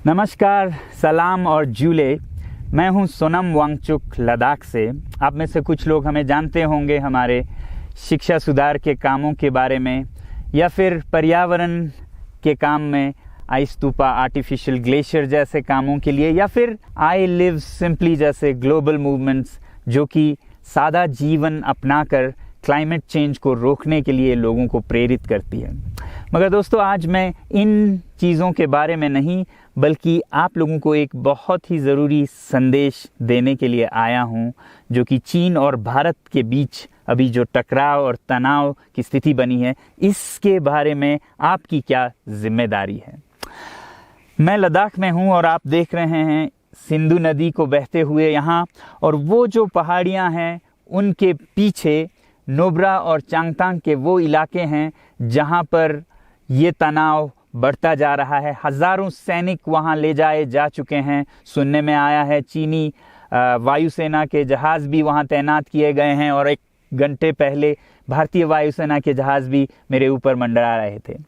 नमस्कार, सलाम और जूले। मैं हूं सोनम वांगचुक लद्दाख से। आप में से कुछ लोग हमें जानते होंगे हमारे शिक्षा सुधार के कामों के बारे में, या फिर पर्यावरण के काम में आइस स्तूपा, आर्टिफिशियल ग्लेशियर जैसे कामों के लिए, या फिर आई लिव सिंपली जैसे ग्लोबल मूवमेंट्स जो कि सादा जीवन अपनाकर क्लाइमेट चेंज को रोकने के लिए लोगों को प्रेरित करती है। मगर दोस्तों, आज मैं इन चीज़ों के बारे में नहीं बल्कि आप लोगों को एक बहुत ही ज़रूरी संदेश देने के लिए आया हूं, जो कि चीन और भारत के बीच अभी जो टकराव और तनाव की स्थिति बनी है, इसके बारे में आपकी क्या जिम्मेदारी है। मैं लद्दाख में हूं और आप देख रहे हैं सिंधु नदी को बहते हुए यहाँ, और वो जो पहाड़ियाँ हैं उनके पीछे नुब्रा और चांगथांग के वो इलाके हैं जहाँ पर ये तनाव बढ़ता जा रहा है। हज़ारों सैनिक वहाँ ले जाए जा चुके हैं। सुनने में आया है चीनी वायुसेना के जहाज़ भी वहाँ तैनात किए गए हैं, और 1 घंटे पहले भारतीय वायुसेना के जहाज़ भी मेरे ऊपर मंडरा रहे थे।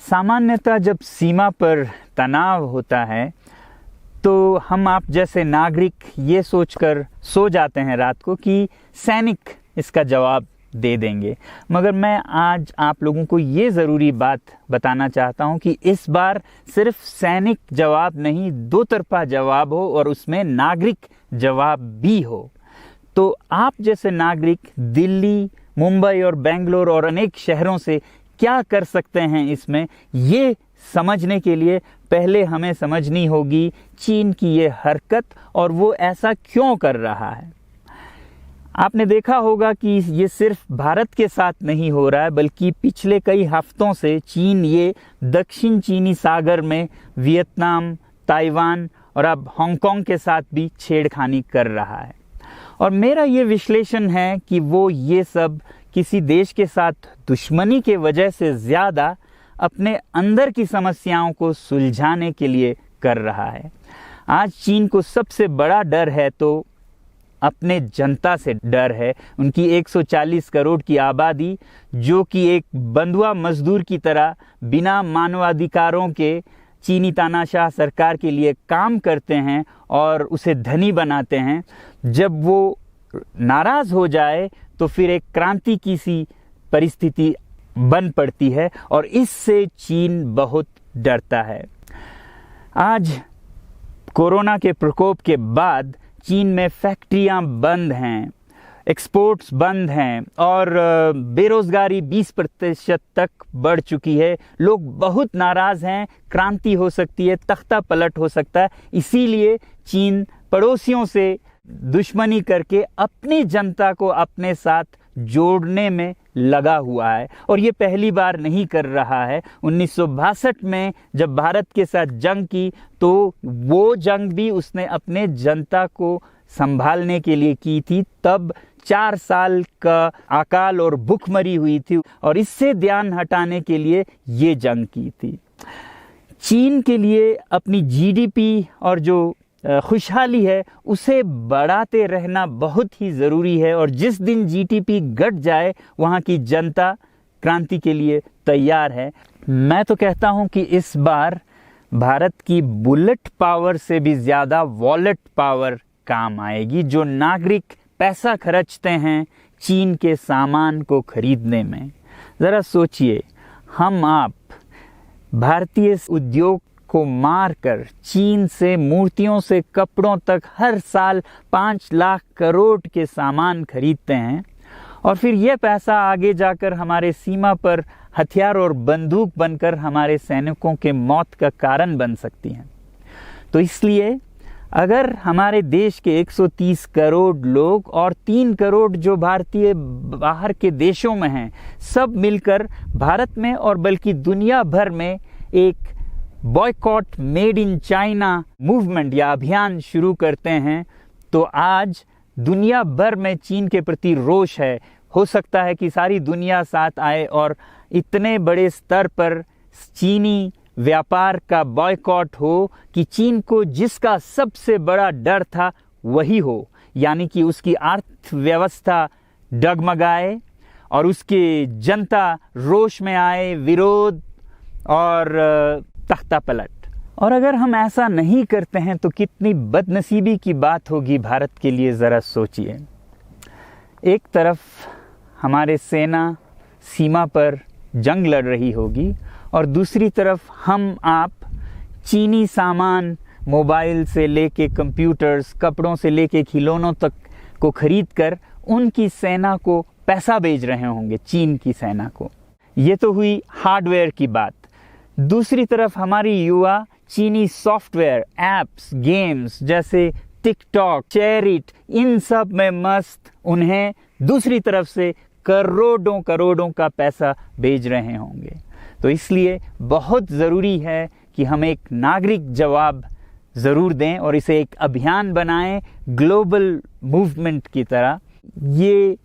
सामान्यतः जब सीमा पर तनाव होता है तो हम आप जैसे नागरिक ये सोचकर सो जाते हैं रात को कि सैनिक इसका जवाब दे देंगे। मगर मैं आज आप लोगों को ये ज़रूरी बात बताना चाहता हूँ कि इस बार सिर्फ सैनिक जवाब नहीं, दो तरफा जवाब हो और उसमें नागरिक जवाब भी हो। तो आप जैसे नागरिक दिल्ली, मुंबई और बेंगलोर और अनेक शहरों से क्या कर सकते हैं इसमें, ये समझने के लिए पहले हमें समझनी होगी चीन की ये हरकत और वो ऐसा क्यों कर रहा है। आपने देखा होगा कि ये सिर्फ भारत के साथ नहीं हो रहा है, बल्कि पिछले कई हफ्तों से चीन ये दक्षिण चीनी सागर में वियतनाम, ताइवान और अब हांगकांग के साथ भी छेड़खानी कर रहा है। और मेरा ये विश्लेषण है कि वो ये सब किसी देश के साथ दुश्मनी के वजह से ज़्यादा अपने अंदर की समस्याओं को सुलझाने के लिए कर रहा है। आज चीन को सबसे बड़ा डर है तो अपने जनता से डर है। उनकी 140 करोड़ की आबादी, जो कि एक बंधुआ मजदूर की तरह बिना मानवाधिकारों के चीनी तानाशाह सरकार के लिए काम करते हैं और उसे धनी बनाते हैं। जब वो नाराज़ हो जाए तो फिर एक क्रांति की सी परिस्थिति बन पड़ती है, और इससे चीन बहुत डरता है। आज कोरोना के प्रकोप के बाद चीन में फैक्ट्रियां बंद हैं, एक्सपोर्ट्स बंद हैं और बेरोजगारी 20% तक बढ़ चुकी है। लोग बहुत नाराज़ हैं, क्रांति हो सकती है, तख्ता पलट हो सकता है। इसीलिए चीन पड़ोसियों से दुश्मनी करके अपनी जनता को अपने साथ जोड़ने में लगा हुआ है, और ये पहली बार नहीं कर रहा है। 1962 में जब भारत के साथ जंग की तो वो जंग भी उसने अपने जनता को संभालने के लिए की थी। तब 4 साल का अकाल और भूखमरी हुई थी, और इससे ध्यान हटाने के लिए ये जंग की थी। चीन के लिए अपनी जीडीपी और जो खुशहाली है उसे बढ़ाते रहना बहुत ही ज़रूरी है, और जिस दिन जीडीपी घट जाए वहाँ की जनता क्रांति के लिए तैयार है। मैं तो कहता हूँ कि इस बार भारत की बुलेट पावर से भी ज़्यादा वॉलेट पावर काम आएगी। जो नागरिक पैसा खर्चते हैं चीन के सामान को खरीदने में, ज़रा सोचिए, हम आप भारतीय उद्योग को मारकर चीन से मूर्तियों से कपड़ों तक हर साल 5 लाख करोड़ के सामान खरीदते हैं, और फिर यह पैसा आगे जाकर हमारे सीमा पर हथियार और बंदूक बनकर हमारे सैनिकों के मौत का कारण बन सकती हैं। तो इसलिए अगर हमारे देश के 130 करोड़ लोग और 3 करोड़ जो भारतीय बाहर के देशों में हैं, सब मिलकर भारत में और बल्कि दुनिया भर में एक boycott made in China movement या अभियान शुरू करते हैं, तो आज दुनिया भर में चीन के प्रति रोष है। हो सकता है कि सारी दुनिया साथ आए और इतने बड़े स्तर पर चीनी व्यापार का बॉयकॉट हो कि चीन को जिसका सबसे बड़ा डर था वही हो, यानी कि उसकी अर्थव्यवस्था डगमगाए और उसकी जनता रोष में आए, विरोध और तख्ता पलट। और अगर हम ऐसा नहीं करते हैं तो कितनी बदनसीबी की बात होगी भारत के लिए, ज़रा सोचिए। एक तरफ हमारे सेना सीमा पर जंग लड़ रही होगी और दूसरी तरफ हम आप चीनी सामान, मोबाइल से लेके कंप्यूटर्स, कपड़ों से लेके खिलौनों तक को खरीद कर उनकी सेना को पैसा भेज रहे होंगे, चीन की सेना को। ये तो हुई हार्डवेयर की बात। दूसरी तरफ हमारी युवा चीनी सॉफ्टवेयर, एप्स, गेम्स जैसे टिकटॉक, शेयरिट, इन सब में मस्त, उन्हें दूसरी तरफ से करोड़ों करोड़ों का पैसा भेज रहे होंगे। तो इसलिए बहुत ज़रूरी है कि हम एक नागरिक जवाब ज़रूर दें और इसे एक अभियान बनाएं, ग्लोबल मूवमेंट की तरह। ये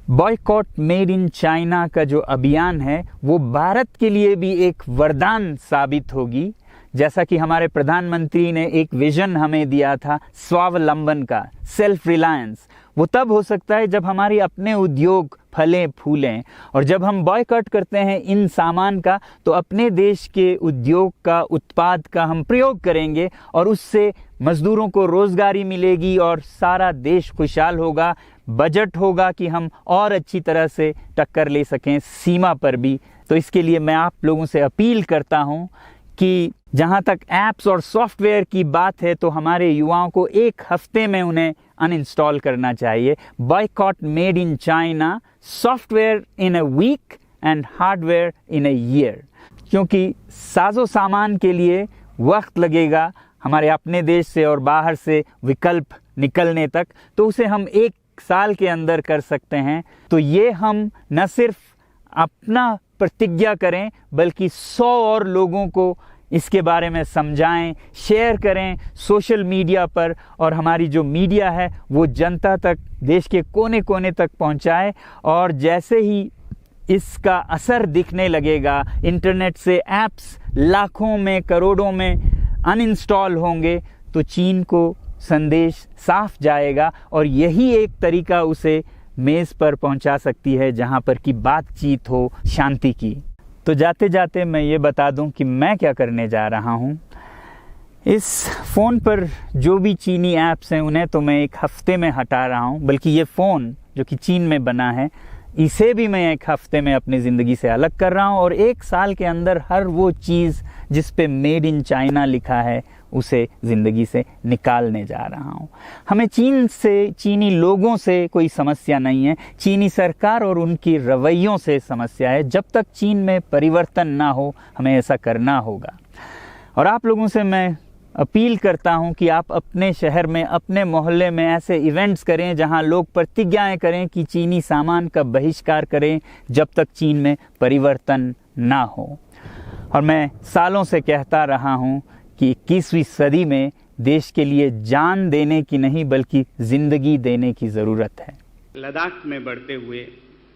बॉयकॉट मेड इन चाइना का जो अभियान है वो भारत के लिए भी एक वरदान साबित होगी। जैसा कि हमारे प्रधानमंत्री ने एक विजन हमें दिया था स्वावलंबन का, सेल्फ रिलायंस, वो तब हो सकता है जब हमारे अपने उद्योग फलें फूलें। और जब हम बॉयकॉट करते हैं इन सामान का तो अपने देश के उद्योग का, उत्पाद का हम प्रयोग करेंगे और उससे मजदूरों को रोजगारी मिलेगी और सारा देश खुशहाल होगा। बजट होगा कि हम और अच्छी तरह से टक्कर ले सकें सीमा पर भी। तो इसके लिए मैं आप लोगों से अपील करता हूं कि जहां तक ऐप्स और सॉफ्टवेयर की बात है तो हमारे युवाओं को एक हफ्ते में उन्हें अनइंस्टॉल करना चाहिए। Boycott made in China, software in a week and hardware in a year. क्योंकि साजो सामान के लिए वक्त लगेगा हमारे अपने देश से और बाहर से विकल्प निकलने तक, तो उसे हम 1 साल के अंदर कर सकते हैं। तो ये हम न सिर्फ अपना प्रतिज्ञा करें बल्कि 100 और लोगों को इसके बारे में समझाएं, शेयर करें सोशल मीडिया पर, और हमारी जो मीडिया है वो जनता तक, देश के कोने कोने तक पहुंचाए। और जैसे ही इसका असर दिखने लगेगा, इंटरनेट से ऐप्स लाखों में, करोड़ों में अनइंस्टॉल होंगे, तो चीन को संदेश साफ जाएगा और यही एक तरीका उसे मेज़ पर पहुंचा सकती है जहां पर कि बातचीत हो शांति की। तो जाते जाते मैं ये बता दूं कि मैं क्या करने जा रहा हूं। इस फ़ोन पर जो भी चीनी ऐप्स हैं उन्हें तो मैं 1 हफ्ते में हटा रहा हूं, बल्कि ये फ़ोन जो कि चीन में बना है इसे भी मैं 1 हफ्ते में अपनी ज़िंदगी से अलग कर रहा हूं। और 1 साल के अंदर हर वो चीज़ जिस पे मेड इन चाइना लिखा है उसे ज़िंदगी से निकालने जा रहा हूं। हमें चीन से, चीनी लोगों से कोई समस्या नहीं है, चीनी सरकार और उनकी रवैयों से समस्या है। जब तक चीन में परिवर्तन ना हो हमें ऐसा करना होगा। और आप लोगों से मैं अपील करता हूं कि आप अपने शहर में, अपने मोहल्ले में ऐसे इवेंट्स करें जहां लोग प्रतिज्ञाएं करें कि चीनी सामान का बहिष्कार करें जब तक चीन में परिवर्तन ना हो। और मैं सालों से कहता रहा हूं कि 21वीं सदी में देश के लिए जान देने की नहीं बल्कि ज़िंदगी देने की ज़रूरत है। लद्दाख में बढ़ते हुए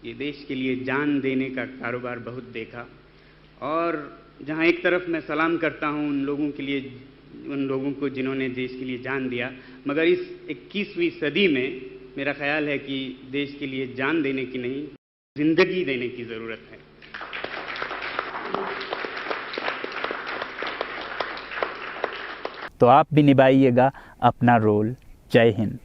ये देश के लिए जान देने का कारोबार बहुत देखा, और जहां एक तरफ मैं सलाम करता हूं उन लोगों के लिए, उन लोगों को जिन्होंने देश के लिए जान दिया, मगर इस 21वीं सदी में मेरा ख्याल है कि देश के लिए जान देने की नहीं, ज़िंदगी देने की ज़रूरत है। तो आप भी निभाइएगा अपना रोल। जय हिंद।